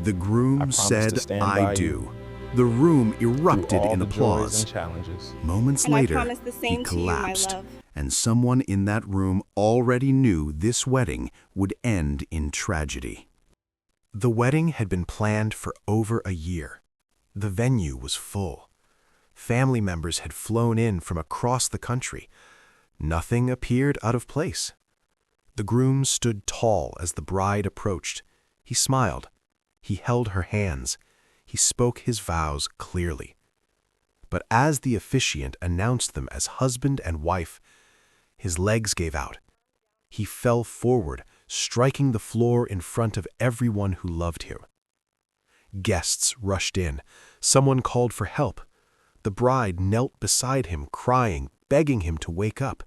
The I groom promise to said, stand "I by you do." The room through erupted all in the joys applause. and challenges. Moments And I later, promise the he same to you, my collapsed, love. and someone in that room already knew this wedding would end in tragedy. The wedding had been planned for over a year. The venue was full. Family members had flown in from across the country. Nothing appeared out of place. The groom stood tall as the bride approached. He smiled. He held her hands. He spoke his vows clearly. But as the officiant announced them as husband and wife, his legs gave out. He fell forward, striking the floor in front of everyone who loved him. Guests rushed in. Someone called for help. The bride knelt beside him, crying, begging him to wake up.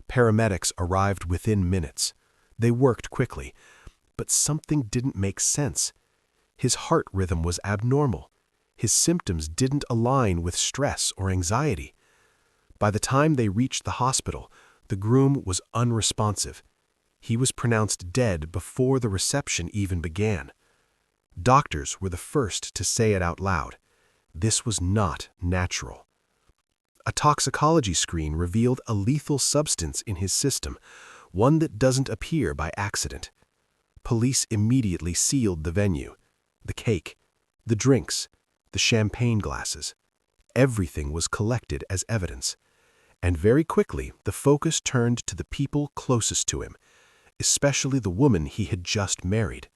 Paramedics arrived within minutes. They worked quickly, but something didn't make sense. His heart rhythm was abnormal. His symptoms didn't align with stress or anxiety. By the time they reached the hospital, the groom was unresponsive. He was pronounced dead before the reception even began. Doctors were the first to say it out loud. This was not natural. A toxicology screen revealed a lethal substance in his system, one that doesn't appear by accident. Police immediately sealed the venue. The cake, the drinks, the champagne glasses. Everything was collected as evidence. And very quickly, the focus turned to the people closest to him, especially the woman he had just married.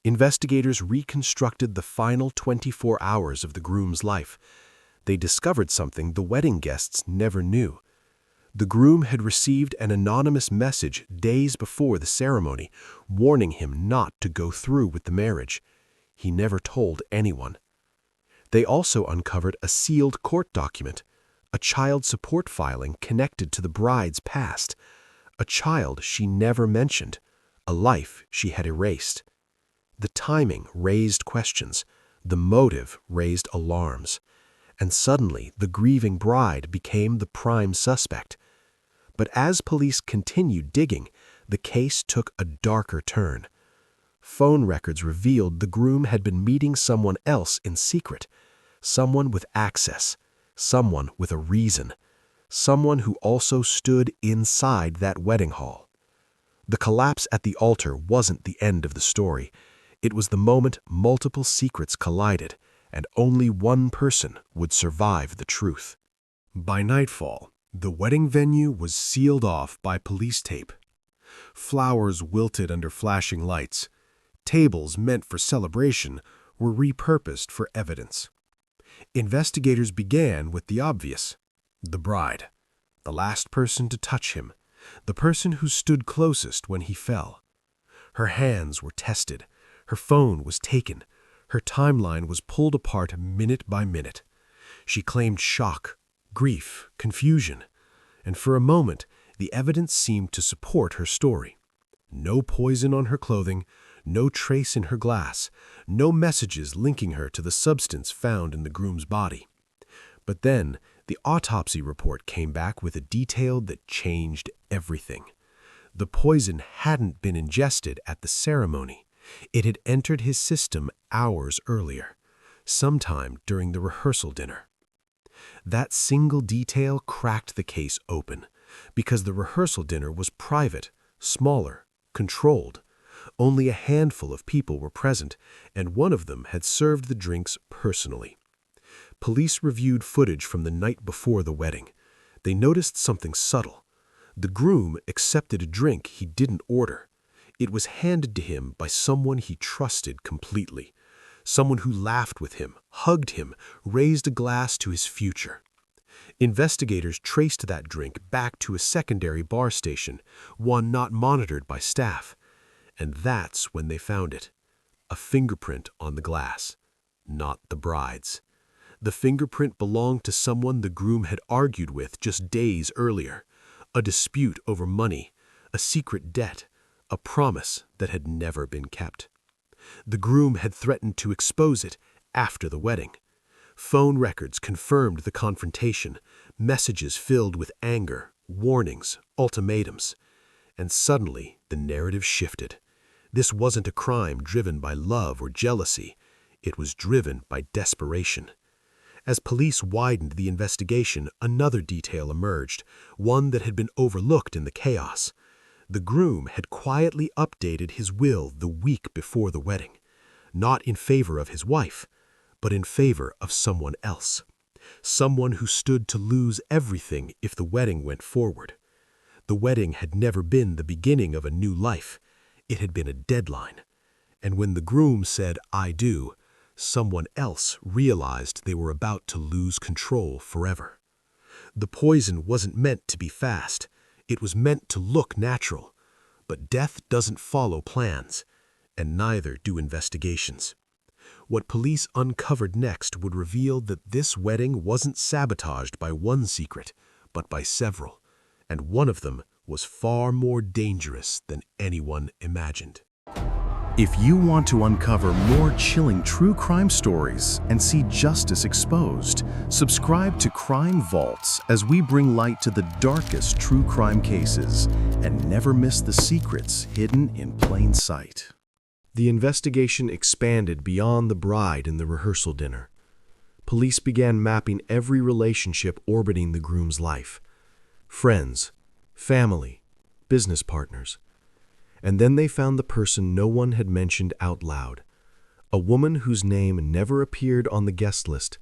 Investigators reconstructed the final 24 hours of the groom's life. They discovered something the wedding guests never knew. The groom had received an anonymous message days before the ceremony, warning him not to go through with the marriage. He never told anyone. They also uncovered a sealed court document, a child support filing connected to the bride's past, a child she never mentioned, a life she had erased. The timing raised questions, the motive raised alarms, and suddenly the grieving bride became the prime suspect. But as police continued digging, the case took a darker turn. Phone records revealed the groom had been meeting someone else in secret, someone with access, someone with a reason, someone who also stood inside that wedding hall. The collapse at the altar wasn't the end of the story. It was the moment multiple secrets collided, and only one person would survive the truth. By nightfall, the wedding venue was sealed off by police tape. Flowers wilted under flashing lights. Tables meant for celebration were repurposed for evidence. Investigators began with the obvious: the bride, the last person to touch him, the person who stood closest when he fell. Her hands were tested, her phone was taken, her timeline was pulled apart minute by minute. She claimed shock, grief, confusion, and for a moment the evidence seemed to support her story. No poison on her clothing, no trace in her glass, no messages linking her to the substance found in the groom's body. But then, the autopsy report came back with a detail that changed everything. The poison hadn't been ingested at the ceremony. It had entered his system hours earlier, sometime during the rehearsal dinner. That single detail cracked the case open, because the rehearsal dinner was private, smaller, controlled. Only a handful of people were present, and one of them had served the drinks personally. Police reviewed footage from the night before the wedding. They noticed something subtle. The groom accepted a drink he didn't order. It was handed to him by someone he trusted completely, someone who laughed with him, hugged him, raised a glass to his future. Investigators traced that drink back to a secondary bar station, one not monitored by staff. And that's when they found it. A fingerprint on the glass. Not the bride's. The fingerprint belonged to someone the groom had argued with just days earlier. A dispute over money, a secret debt, a promise that had never been kept. The groom had threatened to expose it after the wedding. Phone records confirmed the confrontation, messages filled with anger, warnings, ultimatums. And suddenly the narrative shifted. This wasn't a crime driven by love or jealousy. It was driven by desperation. As police widened the investigation, another detail emerged, one that had been overlooked in the chaos. The groom had quietly updated his will the week before the wedding, not in favor of his wife, but in favor of someone else, someone who stood to lose everything if the wedding went forward. The wedding had never been the beginning of a new life. It had been a deadline. And when the groom said, "I do," someone else realized they were about to lose control forever. The poison wasn't meant to be fast. It was meant to look natural. But death doesn't follow plans, and neither do investigations. What police uncovered next would reveal that this wedding wasn't sabotaged by one secret, but by several, and one of them was far more dangerous than anyone imagined. If you want to uncover more chilling true crime stories and see justice exposed, subscribe to Crime Vaults as we bring light to the darkest true crime cases and never miss the secrets hidden in plain sight. The investigation expanded beyond the bride and the rehearsal dinner. Police began mapping every relationship orbiting the groom's life. Friends, family, business partners. And then they found the person no one had mentioned out loud, a woman whose name never appeared on the guest list,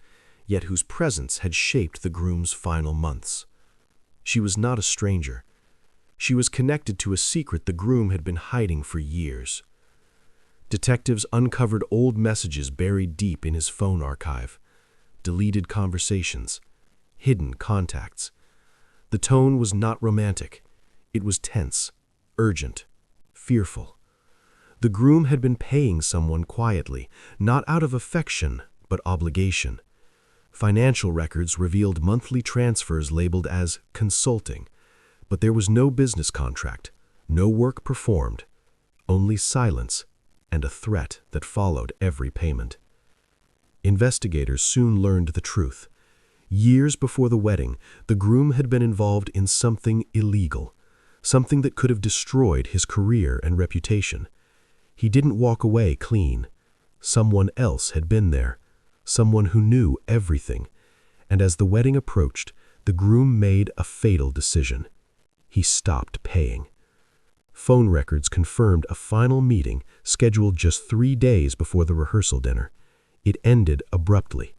yet whose presence had shaped the groom's final months. She was not a stranger. She was connected to a secret the groom had been hiding for years. Detectives uncovered old messages buried deep in his phone archive, deleted conversations, hidden contacts. The tone was not romantic. It was tense, urgent, fearful. The groom had been paying someone quietly, not out of affection, but obligation. Financial records revealed monthly transfers labeled as consulting, but there was no business contract, no work performed, only silence and a threat that followed every payment. Investigators soon learned the truth. Years before the wedding, the groom had been involved in something illegal, something that could have destroyed his career and reputation. He didn't walk away clean. Someone else had been there, someone who knew everything. And as the wedding approached, the groom made a fatal decision. He stopped paying. Phone records confirmed a final meeting scheduled just 3 days before the rehearsal dinner. It ended abruptly.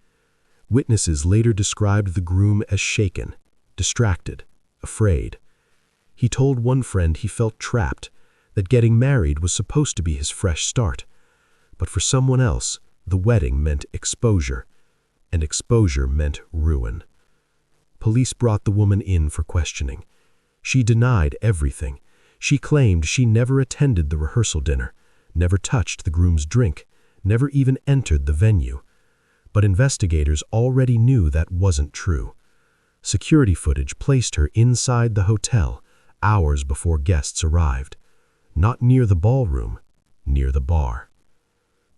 Witnesses later described the groom as shaken, distracted, afraid. He told one friend he felt trapped, that getting married was supposed to be his fresh start. But for someone else, the wedding meant exposure, and exposure meant ruin. Police brought the woman in for questioning. She denied everything. She claimed she never attended the rehearsal dinner, never touched the groom's drink, never even entered the venue. But investigators already knew that wasn't true. Security footage placed her inside the hotel hours before guests arrived, not near the ballroom, near the bar.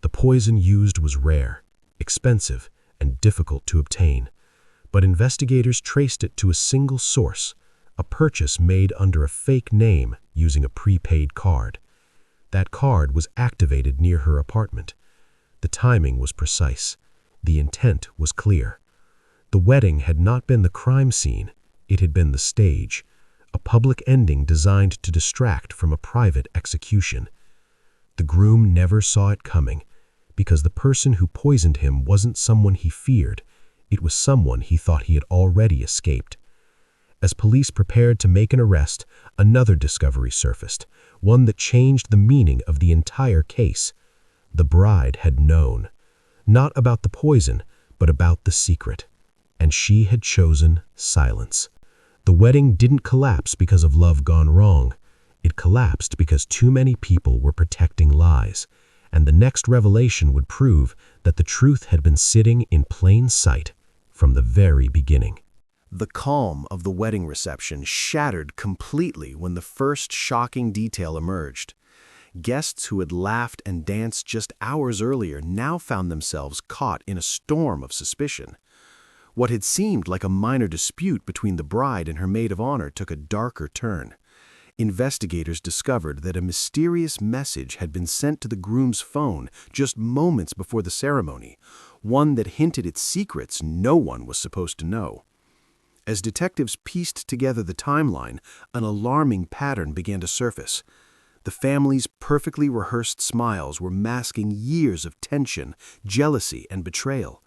The poison used was rare, expensive, and difficult to obtain, but investigators traced it to a single source, a purchase made under a fake name using a prepaid card. That card was activated near her apartment. The timing was precise. The intent was clear. The wedding had not been the crime scene, it had been the stage, a public ending designed to distract from a private execution. The groom never saw it coming, because the person who poisoned him wasn't someone he feared, it was someone he thought he had already escaped. As police prepared to make an arrest, another discovery surfaced, one that changed the meaning of the entire case. The bride had known, not about the poison, but about the secret, and she had chosen silence. The wedding didn't collapse because of love gone wrong. It collapsed because too many people were protecting lies, and the next revelation would prove that the truth had been sitting in plain sight from the very beginning. The calm of the wedding reception shattered completely when the first shocking detail emerged. Guests who had laughed and danced just hours earlier now found themselves caught in a storm of suspicion. What had seemed like a minor dispute between the bride and her maid of honor took a darker turn. investigators discovered that a mysterious message had been sent to the groom's phone just moments before the ceremony, one that hinted at secrets no one was supposed to know. As detectives pieced together the timeline, an alarming pattern began to surface. The family's perfectly rehearsed smiles were masking years of tension, jealousy, and betrayal.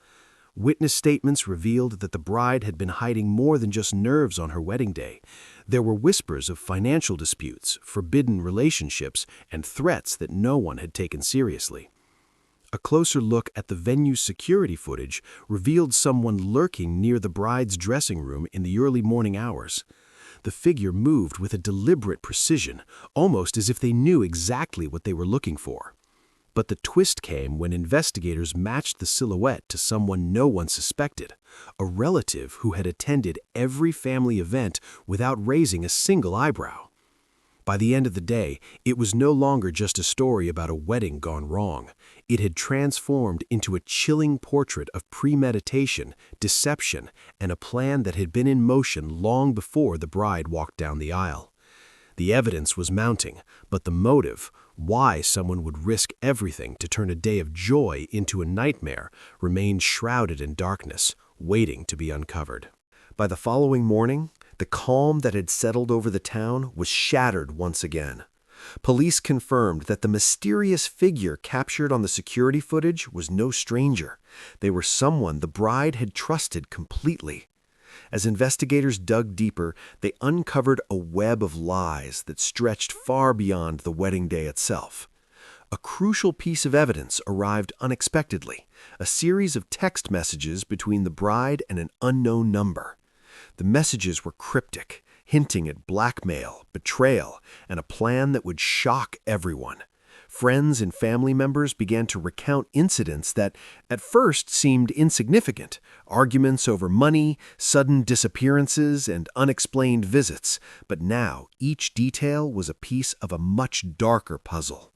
Witness statements revealed that the bride had been hiding more than just nerves on her wedding day. There were whispers of financial disputes, forbidden relationships, and threats that no one had taken seriously. A closer look at the venue's security footage revealed someone lurking near the bride's dressing room in the early morning hours. The figure moved with a deliberate precision, almost as if they knew exactly what they were looking for. But the twist came when investigators matched the silhouette to someone no one suspected, a relative who had attended every family event without raising a single eyebrow. By the end of the day, it was no longer just a story about a wedding gone wrong. It had transformed into a chilling portrait of premeditation, deception, and a plan that had been in motion long before the bride walked down the aisle. The evidence was mounting, but the motive, why someone would risk everything to turn a day of joy into a nightmare, remained shrouded in darkness, waiting to be uncovered. By the following morning, the calm that had settled over the town was shattered once again. Police confirmed that the mysterious figure captured on the security footage was no stranger. They were someone the bride had trusted completely. As investigators dug deeper, they uncovered a web of lies that stretched far beyond the wedding day itself. A crucial piece of evidence arrived unexpectedly, a series of text messages between the bride and an unknown number. The messages were cryptic, hinting at blackmail, betrayal, and a plan that would shock everyone. Friends and family members began to recount incidents that at first seemed insignificant, arguments over money, sudden disappearances, and unexplained visits, but now each detail was a piece of a much darker puzzle.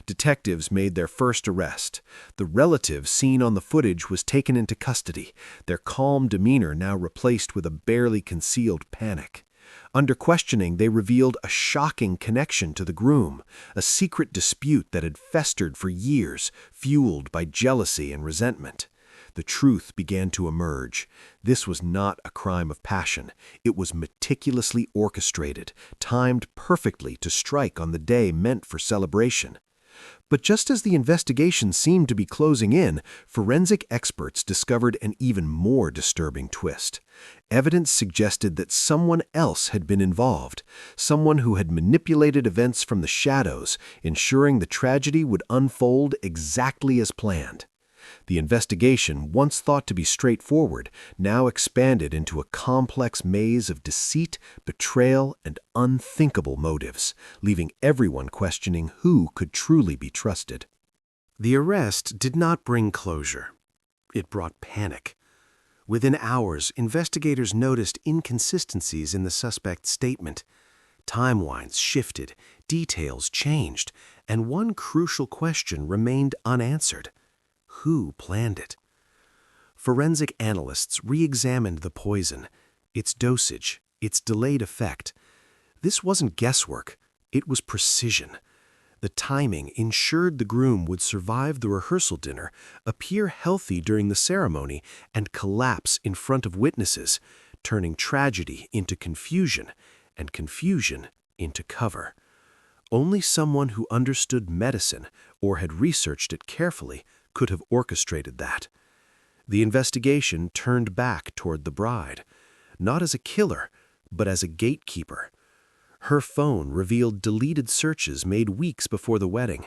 Detectives made their first arrest. The relative seen on the footage was taken into custody, their calm demeanor now replaced with a barely concealed panic. Under questioning, they revealed a shocking connection to the groom, a secret dispute that had festered for years, fueled by jealousy and resentment. The truth began to emerge. This was not a crime of passion. It was meticulously orchestrated, timed perfectly to strike on the day meant for celebration. But just as the investigation seemed to be closing in, forensic experts discovered an even more disturbing twist. Evidence suggested that someone else had been involved, someone who had manipulated events from the shadows, ensuring the tragedy would unfold exactly as planned. The investigation, once thought to be straightforward, now expanded into a complex maze of deceit, betrayal, and unthinkable motives, leaving everyone questioning who could truly be trusted. The arrest did not bring closure. It brought panic. Within hours, investigators noticed inconsistencies in the suspect's statement. Timelines shifted, details changed, and one crucial question remained unanswered. Who planned it? Forensic analysts re-examined the poison, its dosage, its delayed effect. This wasn't guesswork, it was precision. The timing ensured the groom would survive the rehearsal dinner, appear healthy during the ceremony, and collapse in front of witnesses, turning tragedy into confusion and confusion into cover. Only someone who understood medicine or had researched it carefully could have orchestrated that. The investigation turned back toward the bride, not as a killer, but as a gatekeeper. Her phone revealed deleted searches made weeks before the wedding,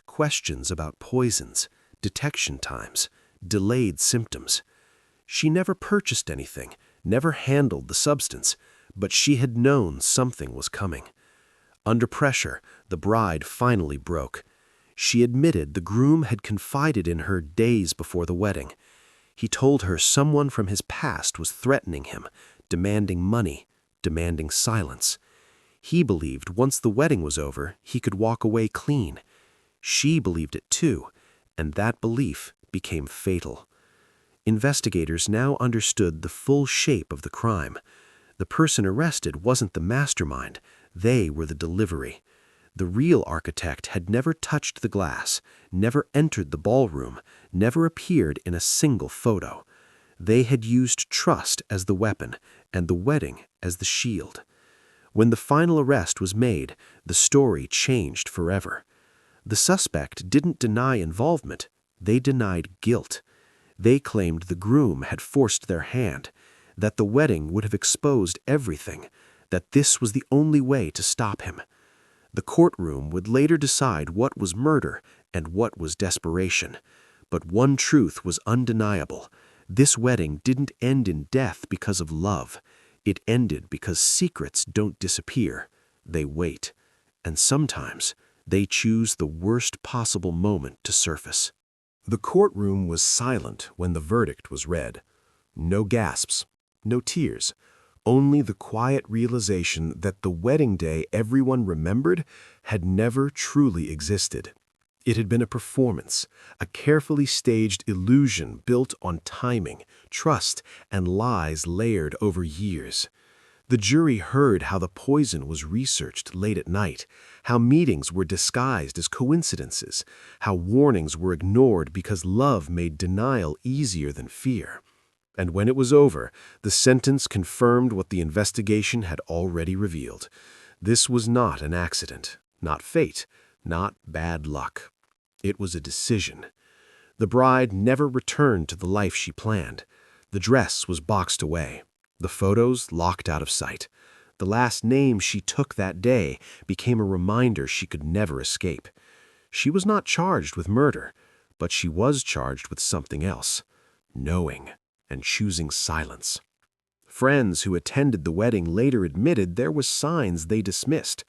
questions about poisons, detection times, delayed symptoms. She never purchased anything, never handled the substance, but she had known something was coming. Under pressure, the bride finally broke. She admitted the groom had confided in her days before the wedding. He told her someone from his past was threatening him, demanding money, demanding silence. He believed once the wedding was over, he could walk away clean. She believed it too, and that belief became fatal. Investigators now understood the full shape of the crime. The person arrested wasn't the mastermind. They were the delivery. The real architect had never touched the glass, never entered the ballroom, never appeared in a single photo. They had used trust as the weapon and the wedding as the shield. When the final arrest was made, the story changed forever. The suspect didn't deny involvement, they denied guilt. They claimed the groom had forced their hand, that the wedding would have exposed everything, that this was the only way to stop him. The courtroom would later decide what was murder and what was desperation. But one truth was undeniable. This wedding didn't end in death because of love. It ended because secrets don't disappear. They wait. And sometimes they choose the worst possible moment to surface. The courtroom was silent when the verdict was read. No gasps, no tears, only the quiet realization that the wedding day everyone remembered had never truly existed. It had been a performance, a carefully staged illusion built on timing, trust, and lies layered over years. The jury heard how the poison was researched late at night, how meetings were disguised as coincidences, how warnings were ignored because love made denial easier than fear. And when it was over, the sentence confirmed what the investigation had already revealed. This was not an accident, not fate, not bad luck. It was a decision. The bride never returned to the life she planned. The dress was boxed away, the photos locked out of sight. The last name she took that day became a reminder she could never escape. She was not charged with murder, but she was charged with something else, knowing and choosing silence. Friends who attended the wedding later admitted there were signs they dismissed: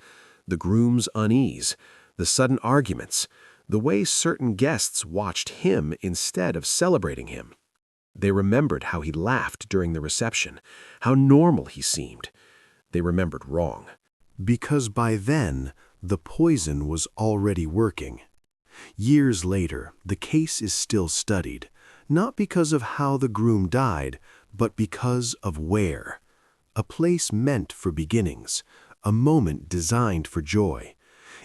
the groom's unease, the sudden arguments, the way certain guests watched him instead of celebrating him. They remembered how he laughed during the reception, how normal he seemed. They remembered wrong. Because by then, the poison was already working. Years later, the case is still studied, not because of how the groom died, but because of where. A place meant for beginnings, a moment designed for joy.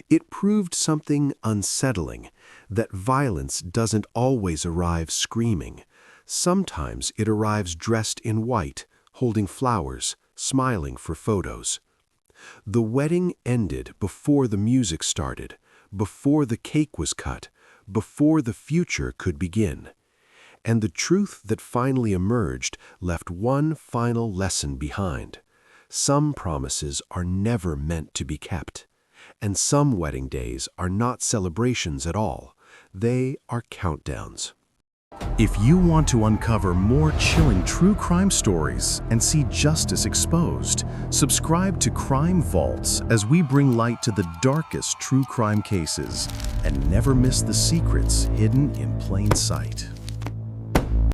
It proved something unsettling, that violence doesn't always arrive screaming. Sometimes it arrives dressed in white, holding flowers, smiling for photos. The wedding ended before the music started, before the cake was cut, before the future could begin. And the truth that finally emerged left one final lesson behind. Some promises are never meant to be kept. And some wedding days are not celebrations at all. They are countdowns. If you want to uncover more chilling true crime stories and see justice exposed, subscribe to Crime Vaults as we bring light to the darkest true crime cases and never miss the secrets hidden in plain sight.